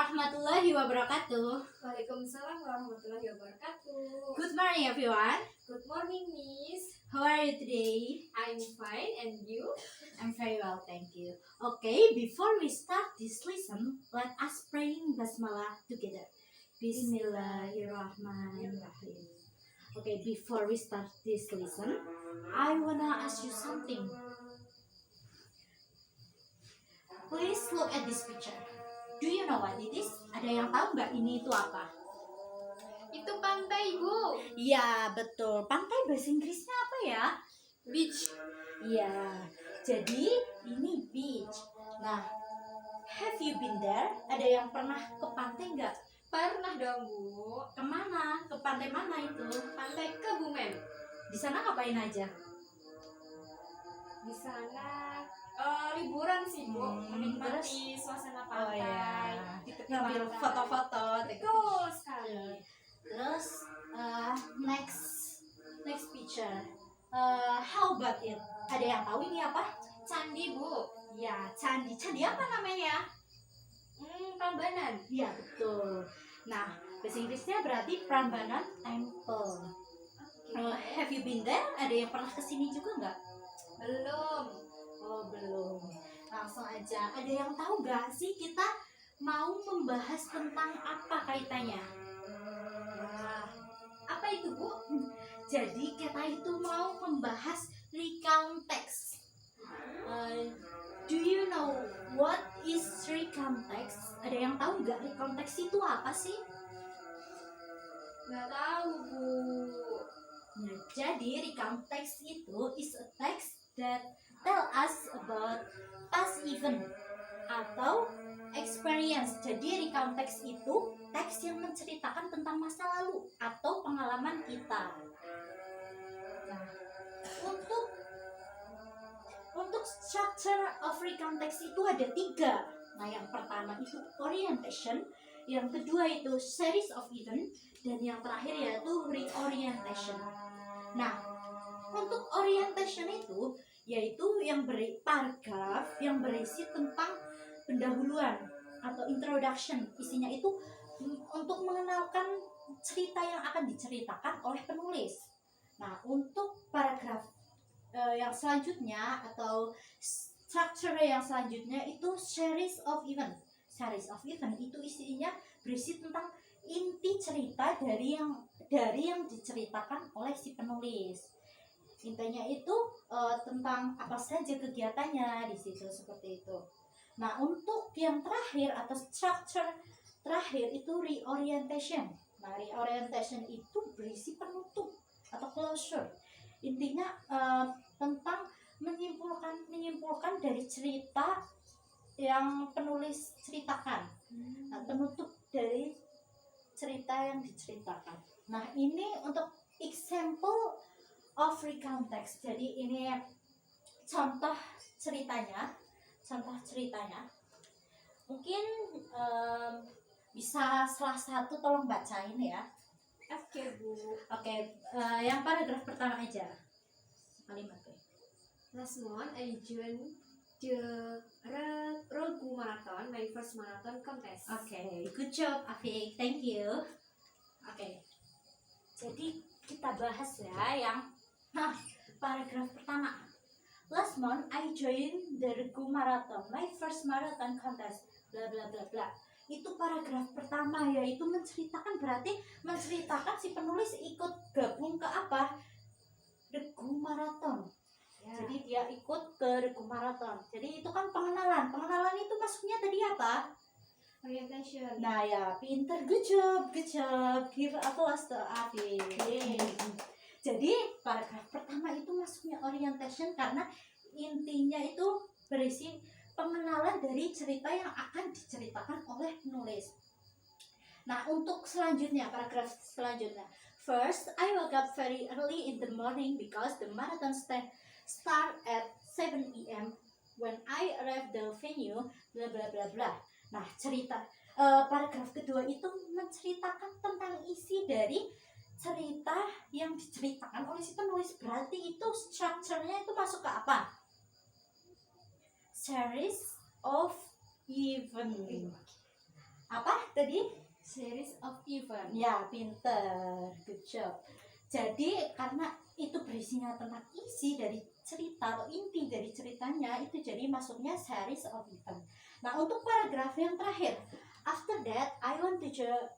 warahmatullahi wabarakatuh. Waalaikumsalam warahmatullahi wabarakatuh. Good morning everyone. Good morning, Miss. How are you today? I'm fine, and you? I'm very well, thank you. Okay, before we start this lesson, let us praying basmalah together. Bismillahirrahmanirrahim. Okay, before we start this lesson, I wanna ask you something. Please look at this picture. Do you know what it is? Ada yang tahu nggak ini itu apa? Itu pantai, Bu. Iya, betul. Pantai bahasa Inggrisnya apa ya? Beach. Iya. Jadi ini beach. Nah, have you been there? Ada yang pernah ke pantai nggak? Pernah dong, Bu. Kemana? Ke pantai mana itu? Pantai Kebumen. Di sana ngapain aja? Di sana liburan sih, Bu. Menikmati suasana pantai. Di tepi Ngambil pantai. foto-foto. Betul sekali. Terus next picture. How about it? Ada yang tahu ini apa? Candi, Bu. Ya, candi. Candi apa namanya? Prambanan. Iya, betul. Nah, bahasa Inggrisnya berarti Prambanan Temple. Have you been there? Ada yang pernah kesini juga nggak? Belum. Oh, belum. Langsung aja. Ada yang tahu nggak sih kita mau membahas tentang apa kaitannya? Wah, apa itu, Bu? Jadi kita itu mau membahas recount text. Do you know what is recount text? Ada yang tahu nggak recount text itu apa sih? Nggak tahu, Bu. Nah, jadi recount text itu is a text that tell us about past event atau experience. Jadi recount text itu teks yang menceritakan tentang masa lalu atau pengalaman kita. Nah, untuk structure of recount text itu ada 3. Nah, yang pertama itu orientation, yang kedua itu series of event, dan yang terakhir yaitu reorientation. Nah, untuk orientation itu yaitu yang paragraf yang berisi tentang pendahuluan atau introduction. Isinya itu untuk mengenalkan cerita yang akan diceritakan oleh penulis. Nah, untuk paragraf yang selanjutnya atau structure yang selanjutnya itu series of event. Series of event itu isinya berisi tentang inti cerita dari yang diceritakan oleh si penulis. Intinya itu tentang apa saja kegiatannya di situ, seperti itu. Nah, untuk yang terakhir atau structure terakhir itu reorientation. Nah, reorientation itu berisi penutup atau closure. Intinya tentang menyimpulkan dari cerita yang penulis ceritakan. Nah, penutup dari cerita yang diceritakan. Nah, ini untuk example of recount text. Jadi ini contoh ceritanya. Mungkin bisa salah satu tolong bacain ya. Oke, Bu. Oke, yang paragraf pertama aja. Kalimat gue. Last month I joined the Regu Marathon, my first marathon contest. Oke, good job Afik, thank you. Oke, jadi kita bahas ya yang paragraf pertama. Last month I joined the Regu Marathon, my first marathon contest. Bla bla bla bla. Itu paragraf pertama, yaitu menceritakan si penulis ikut gabung ke apa? Regu Marathon. Ya. Jadi dia ikut ke Regu Marathon. Jadi itu kan pengenalan. Pengenalan itu masuknya tadi apa? Orientation. Nah ya, pinter, good job. Give applause to Afi. Jadi paragraf pertama itu masuknya orientation karena intinya itu berisi pengenalan dari cerita yang akan diceritakan oleh penulis. Nah, untuk selanjutnya, paragraf selanjutnya. First, I woke up very early in the morning because the marathon start at 7 a.m. When I arrived the venue, bla bla bla bla. Nah, paragraf kedua itu menceritakan tentang isi dari cerita yang diceritakan oleh si penulis. Berarti itu structure-nya itu masuk ke apa? Series of event. Apa tadi? Series of event. Ya, pinter, good job. Jadi karena itu berisinya tentang isi dari cerita atau inti dari ceritanya, itu jadi masuknya series of event. Nah, untuk paragraf yang terakhir, after that I want to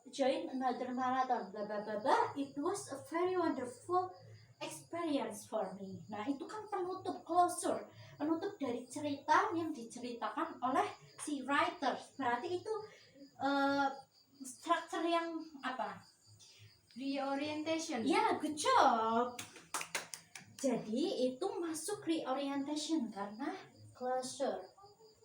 join another marathon, bla bla bla bla. It was a very wonderful experience for me. Nah, itu kan penutup, closure, penutup dari cerita yang diceritakan oleh si writer. Berarti itu struktur yang apa? Reorientation. Ya, good job. Jadi itu masuk reorientation karena closure.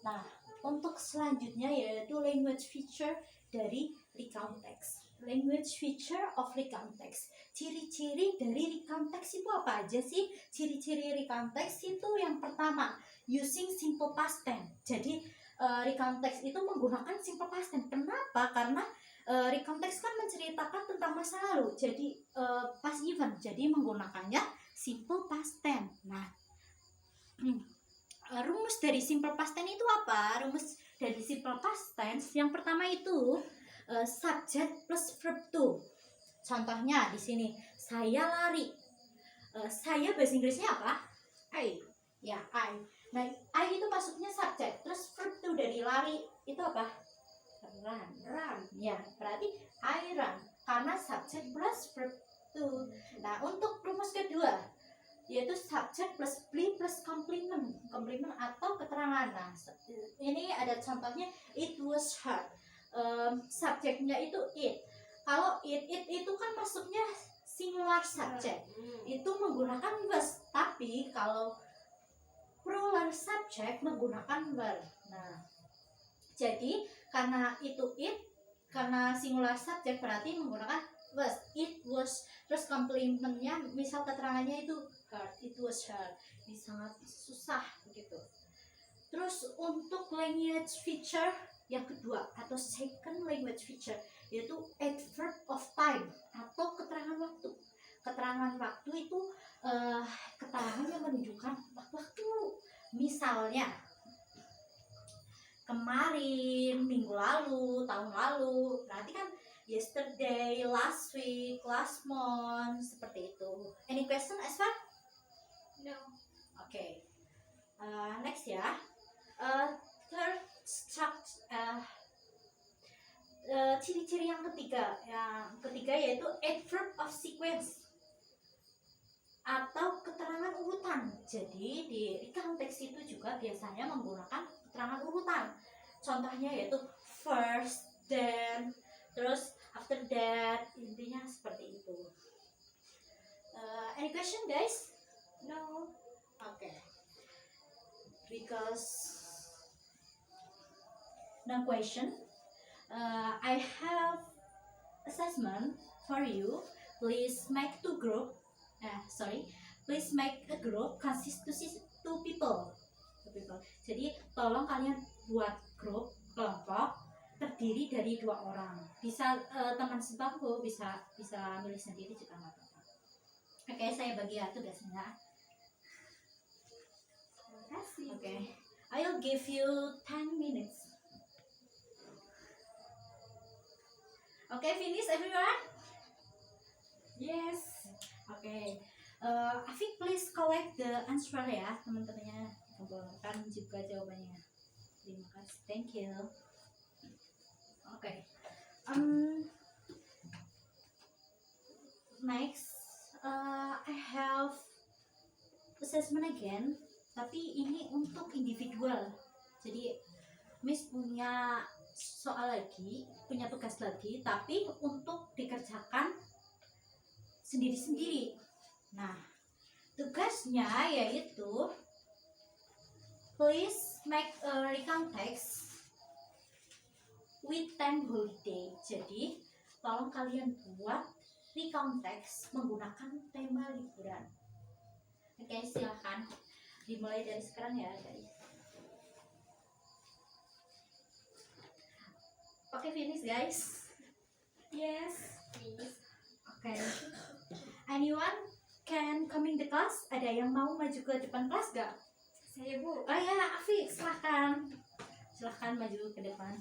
Nah, untuk selanjutnya yaitu language feature dari recount text. Language feature of recount text. Ciri-ciri dari recount text itu apa aja sih? Ciri-ciri recount text itu yang pertama, using simple past tense. Jadi recount text itu menggunakan simple past tense. Kenapa? Karena recount text kan menceritakan tentang masa lalu. Jadi past event. Jadi menggunakannya simple past tense. Nah, rumus dari simple past tense itu apa? Rumus dari simple past tense yang pertama itu subject plus verb to. Contohnya di sini, saya lari. Saya bahasa Inggrisnya apa? I. Ya, I. Nah, I itu masuknya subject, terus verb to dari lari itu apa? Run. Run. Ya, berarti I run karena subject plus verb to. Nah, untuk rumus kedua yaitu subject plus be plus complement atau keterangan. Nah, ini ada contohnya, it was hard. Subjeknya itu it. Kalau it itu kan masuknya singular subject, itu menggunakan was. Tapi kalau plural subject menggunakan were. Nah, jadi karena itu it, karena singular subject berarti menggunakan was. It was. Terus complementnya misal keterangannya itu hard, it was hard. Ini sangat susah begitu. Terus untuk language feature yang kedua atau second language feature yaitu adverb of time atau keterangan waktu. Keterangan waktu itu keterangan yang menunjukkan waktu. Misalnya kemarin, minggu lalu, tahun lalu, berarti kan yesterday, last week, last month, seperti itu. Any question, Esfa? No. Oke. Next ya. Third structure. Ciri-ciri yang ketiga. Yang ketiga yaitu adverb of sequence atau keterangan urutan. Jadi di recount text itu juga biasanya menggunakan keterangan urutan. Contohnya yaitu first, then, terus after that, intinya seperti itu. Any question, guys? No. Okay. Because no question. I have assessment for you. Please make two group. Please make a group consists two people. Jadi tolong kalian buat grup kelompok terdiri dari 2 orang. Bisa teman sebangku bisa milih sendiri juga nggak apa-apa. Oke, saya bagi ya tugasnya. Terima kasih. Oke, I'll give you 10 minutes. Oke, finish everyone? Yes. Oke. Afik, please collect the answer ya, teman-temannya. Kumpulkan juga jawabannya. Terima kasih. Thank you. Oke. Next, I have assessment again, tapi ini untuk individual. Jadi Miss punya soal lagi, punya tugas lagi, tapi untuk dikerjakan sendiri-sendiri. Nah, tugasnya yaitu please make a recount text with time holiday. Jadi, tolong kalian buat recount text menggunakan tema liburan. Oke, silahkan dimulai dari sekarang ya, guys. Oke, finish guys. Yes. Please. Oke. Anyone can come in the class? Ada yang mau maju ke depan kelas gak? Saya, Bu. Oh ya, Afif, silahkan. Silahkan maju ke depan.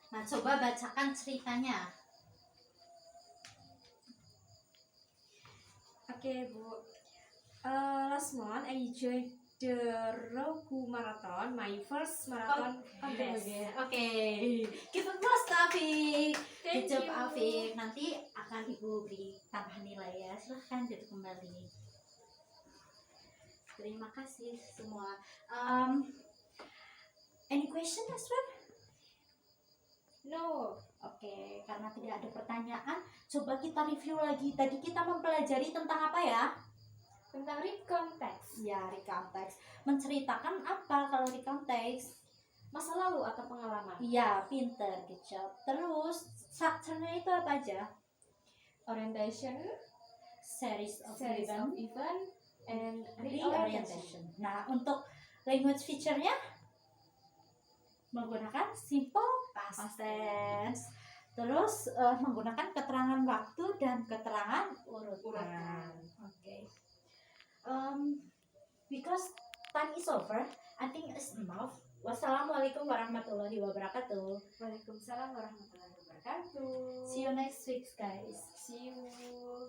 Nah, coba bacakan ceritanya. Oke, Bu. Last month I joined the Roku Marathon, my first marathon contest. Oke. Give applause to Afik. Thank Good job, you. Afik. Nanti akan Ibu beri tambahan nilai ya. Silahkan duduk kembali. Terima kasih semua. Any question as well? No, Oke, karena tidak ada pertanyaan, coba kita review lagi. Tadi kita mempelajari tentang apa ya? tentang recount text. Ya, recount text. Menceritakan apa kalau recount text? Masa lalu atau pengalaman. Iya, pinter, good job. Terus, strukturnya itu apa aja? Orientation, Series of series of event, event, and reorientation. reorientation. Nah, untuk language feature-nya menggunakan simple past tense. Terus menggunakan keterangan waktu dan keterangan urutan. Oke. Because time is over, I think it's enough. Wassalamualaikum warahmatullahi wabarakatuh. Waalaikumsalam warahmatullahi wabarakatuh. See you next week, guys. See you.